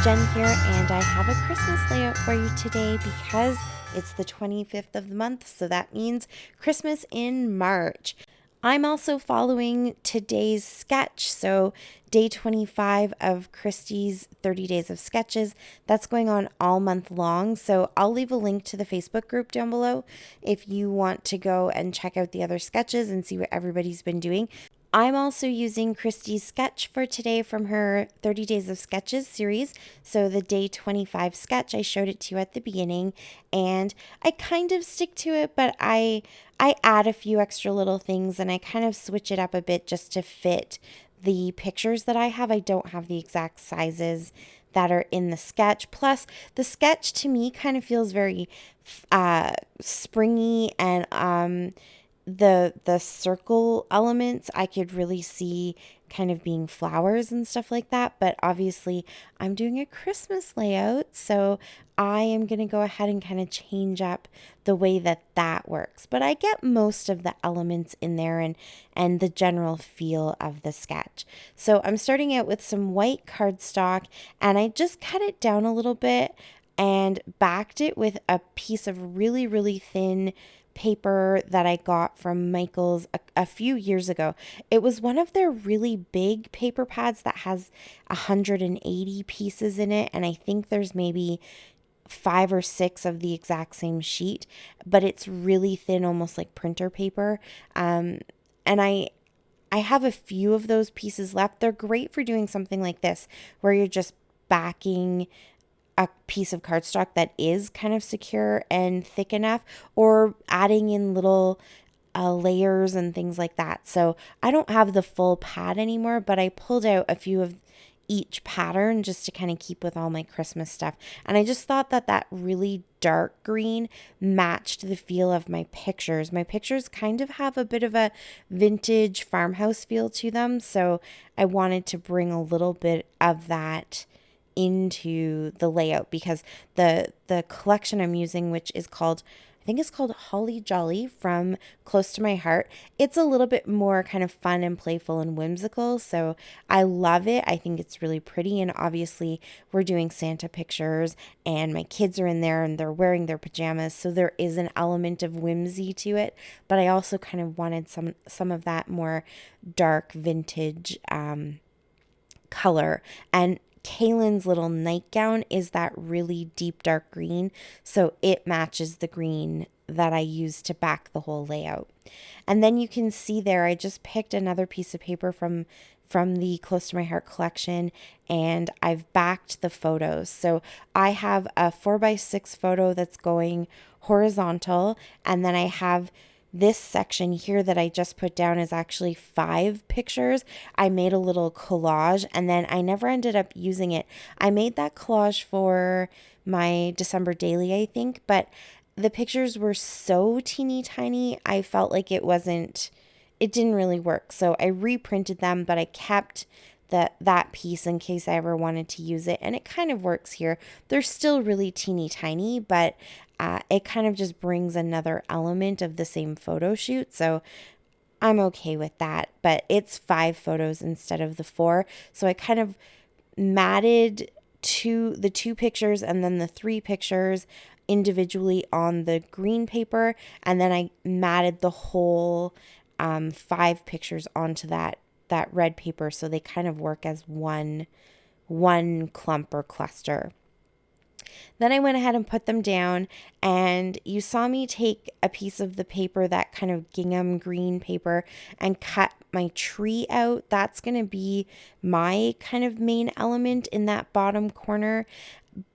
Jen here, and I have a Christmas layout for you today because it's the 25th of the month, so that means Christmas in March. I'm also following today's sketch, so day 25 of Christy's 30 Days of Sketches. That's going on all month long, so I'll leave a link to the Facebook group down below if you want to go and check out the other sketches and see what everybody's been doing. I'm also using Christy's sketch for today from her 30 Days of Sketches series. So the day 25 sketch, I showed it to you at the beginning, and I kind of stick to it, but I add a few extra little things and I kind of switch it up a bit just to fit the pictures that I have. I don't have the exact sizes that are in the sketch. Plus, the sketch to me kind of feels very springy, and the circle elements I could really see kind of being flowers and stuff like that. But obviously I'm doing a Christmas layout, so I am going to go ahead and kind of change up the way that that works. But I get most of the elements in there and the general feel of the sketch. So I'm starting out with some white cardstock, and I just cut it down a little bit and backed it with a piece of really, really thin paper that I got from Michaels a few years ago. It was one of their really big paper pads that has 180 pieces in it, and I think there's maybe 5 or 6 of the exact same sheet, but it's really thin, almost like printer paper. And I have a few of those pieces left. They're great for doing something like this, where you're just backing a piece of cardstock that is kind of secure and thick enough, or adding in little layers and things like that. So I don't have the full pad anymore, but I pulled out a few of each pattern just to kind of keep with all my Christmas stuff. And I just thought that that really dark green matched the feel of my pictures. My pictures kind of have a bit of a vintage farmhouse feel to them, so I wanted to bring a little bit of that into the layout, because the collection I'm using, which is called, I think it's called Holly Jolly from Close to My Heart, it's a little bit more kind of fun and playful and whimsical, so I love it. I think it's really pretty, and obviously we're doing Santa pictures and my kids are in there and they're wearing their pajamas, so there is an element of whimsy to it, but I also kind of wanted some of that more dark vintage color. And Kaylin's little nightgown is that really deep dark green, so it matches the green that I used to back the whole layout. And then you can see there, I just picked another piece of paper from the Close to My Heart collection, and I've backed the photos. So I have a 4x6 photo that's going horizontal, and then I have this section here that I just put down is actually 5 pictures. I made a little collage, and then I never ended up using it. I made that collage for my December daily, I think, but the pictures were so teeny tiny, I felt like it didn't really work. So I reprinted them, but I kept that piece in case I ever wanted to use it, and it kind of works here. They're still really teeny tiny, but it kind of just brings another element of the same photo shoot, so I'm okay with that. But it's 5 photos instead of the 4, so I kind of matted the 2 pictures and then the 3 pictures individually on the green paper, and then I matted the whole 5 pictures onto that red paper, so they kind of work as one clump or cluster. Then I went ahead and put them down, and you saw me take a piece of the paper, that kind of gingham green paper, and cut my tree out. That's going to be my kind of main element in that bottom corner,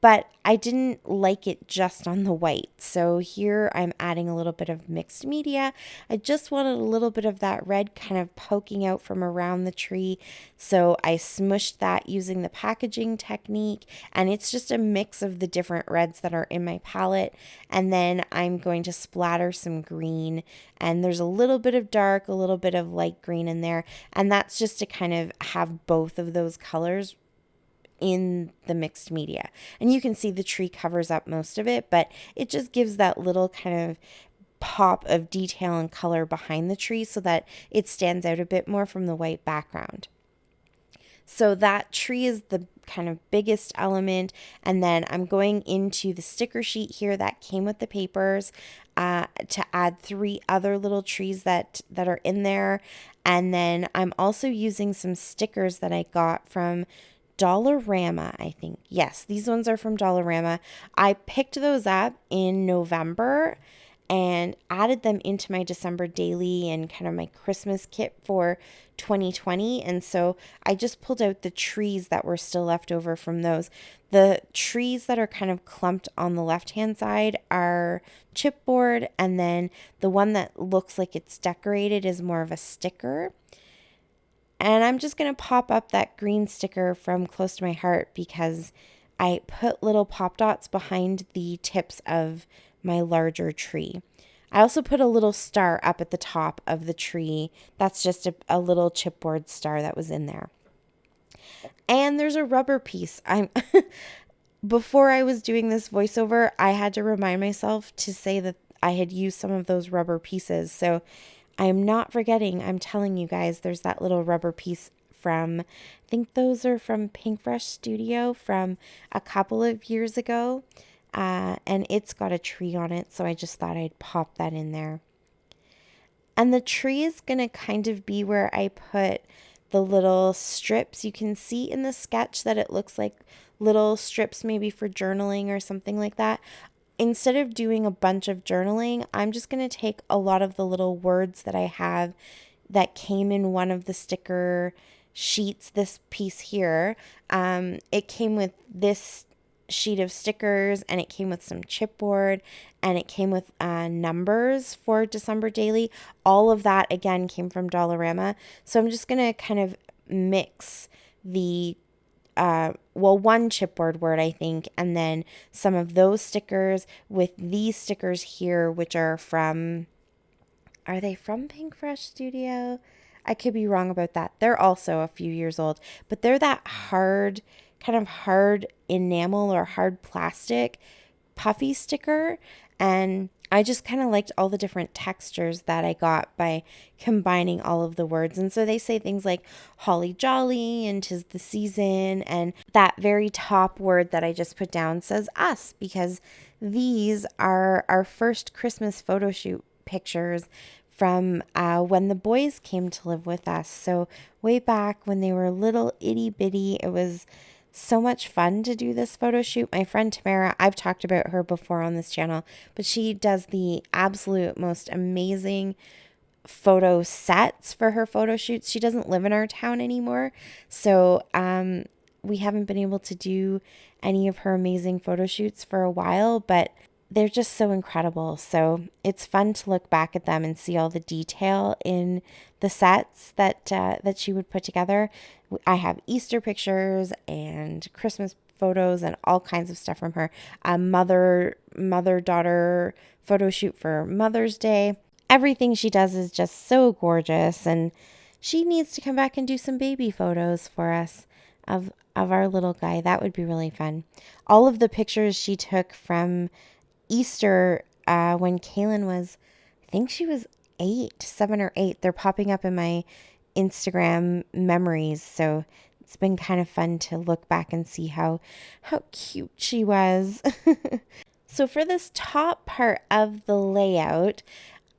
but I didn't like it just on the white. So here I'm adding a little bit of mixed media. I just wanted a little bit of that red kind of poking out from around the tree. So I smushed that using the packaging technique, and it's just a mix of the different reds that are in my palette. And then I'm going to splatter some green, and there's a little bit of dark, a little bit of light green in there. And that's just to kind of have both of those colors in the mixed media. And you can see the tree covers up most of it, but it just gives that little kind of pop of detail and color behind the tree so that it stands out a bit more from the white background. So that tree is the kind of biggest element. And then I'm going into the sticker sheet here that came with the papers to add 3 other little trees that are in there. And then I'm also using some stickers that I got from Dollarama, I think. Yes, these ones are from Dollarama. I picked those up in November and added them into my December daily and kind of my Christmas kit for 2020. And so I just pulled out the trees that were still left over from those. The trees that are kind of clumped on the left hand side are chipboard, and then the one that looks like it's decorated is more of a sticker. And I'm just going to pop up that green sticker from Close to My Heart because I put little pop dots behind the tips of my larger tree. I also put a little star up at the top of the tree. That's just a little chipboard star that was in there. And there's a rubber piece. Before I was doing this voiceover, I had to remind myself to say that I had used some of those rubber pieces. So I'm not forgetting. I'm telling you guys, there's that little rubber piece from, I think those are from Pinkfresh Studio from a couple of years ago. And it's got a tree on it, so I just thought I'd pop that in there. And the tree is going to kind of be where I put the little strips. You can see in the sketch that it looks like little strips maybe for journaling or something like that. Instead of doing a bunch of journaling, I'm just going to take a lot of the little words that I have that came in one of the sticker sheets, this piece here. It came with this sheet of stickers, and it came with some chipboard, and it came with numbers for December daily. All of that again came from Dollarama. So I'm just gonna kind of mix the one chipboard word, I think, and then some of those stickers with these stickers here, which are they from Pinkfresh Studio? I could be wrong about that. They're also a few years old, but they're that kind of hard enamel or hard plastic puffy sticker. And I just kind of liked all the different textures that I got by combining all of the words. And so they say things like holly jolly and 'tis the season. And that very top word that I just put down says us, because these are our first Christmas photo shoot pictures from when the boys came to live with us. So way back when they were little itty bitty, it was so much fun to do this photo shoot. My friend Tamara, I've talked about her before on this channel, but she does the absolute most amazing photo sets for her photo shoots. She doesn't live in our town anymore, so we haven't been able to do any of her amazing photo shoots for a while, but they're just so incredible. So it's fun to look back at them and see all the detail in the sets that she would put together. I have Easter pictures and Christmas photos and all kinds of stuff from her. A mother-daughter photo shoot for Mother's Day. Everything she does is just so gorgeous, and she needs to come back and do some baby photos for us of our little guy. That would be really fun. All of the pictures she took from Easter when Kaylin was, I think she was 7 or 8. They're popping up in my Instagram memories. So it's been kind of fun to look back and see how cute she was. So for this top part of the layout,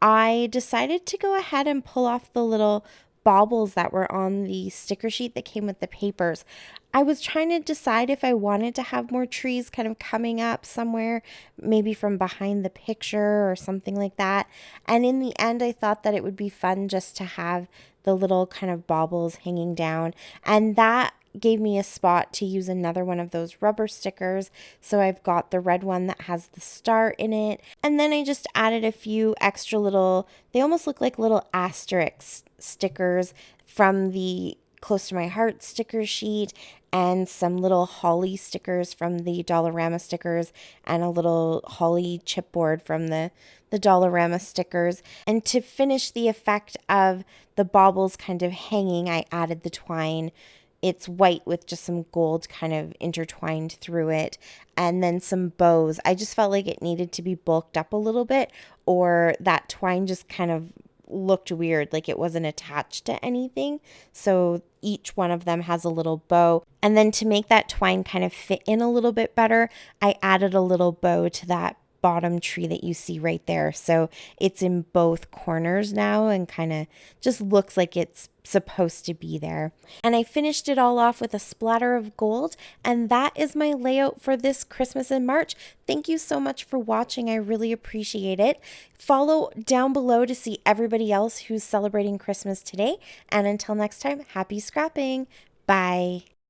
I decided to go ahead and pull off the little baubles that were on the sticker sheet that came with the papers. I was trying to decide if I wanted to have more trees kind of coming up somewhere, maybe from behind the picture or something like that. And in the end, I thought that it would be fun just to have the little kind of baubles hanging down. And that gave me a spot to use another one of those rubber stickers. So I've got the red one that has the star in it. And then I just added a few extra little, they almost look like little asterisk stickers from the Close to My Heart sticker sheet, and some little holly stickers from the Dollarama stickers, and a little holly chipboard from the Dollarama stickers. And to finish the effect of the baubles kind of hanging, I added the twine. It's white with just some gold kind of intertwined through it, and then some bows. I just felt like it needed to be bulked up a little bit, or that twine just kind of looked weird, like it wasn't attached to anything. So each one of them has a little bow. And then to make that twine kind of fit in a little bit better, I added a little bow to that bottom tree that you see right there. So it's in both corners now and kind of just looks like it's supposed to be there. And I finished it all off with a splatter of gold, and that is my layout for this Christmas in March. Thank you so much for watching. I really appreciate it. Follow down below to see everybody else who's celebrating Christmas today. And until next time, happy scrapping. Bye.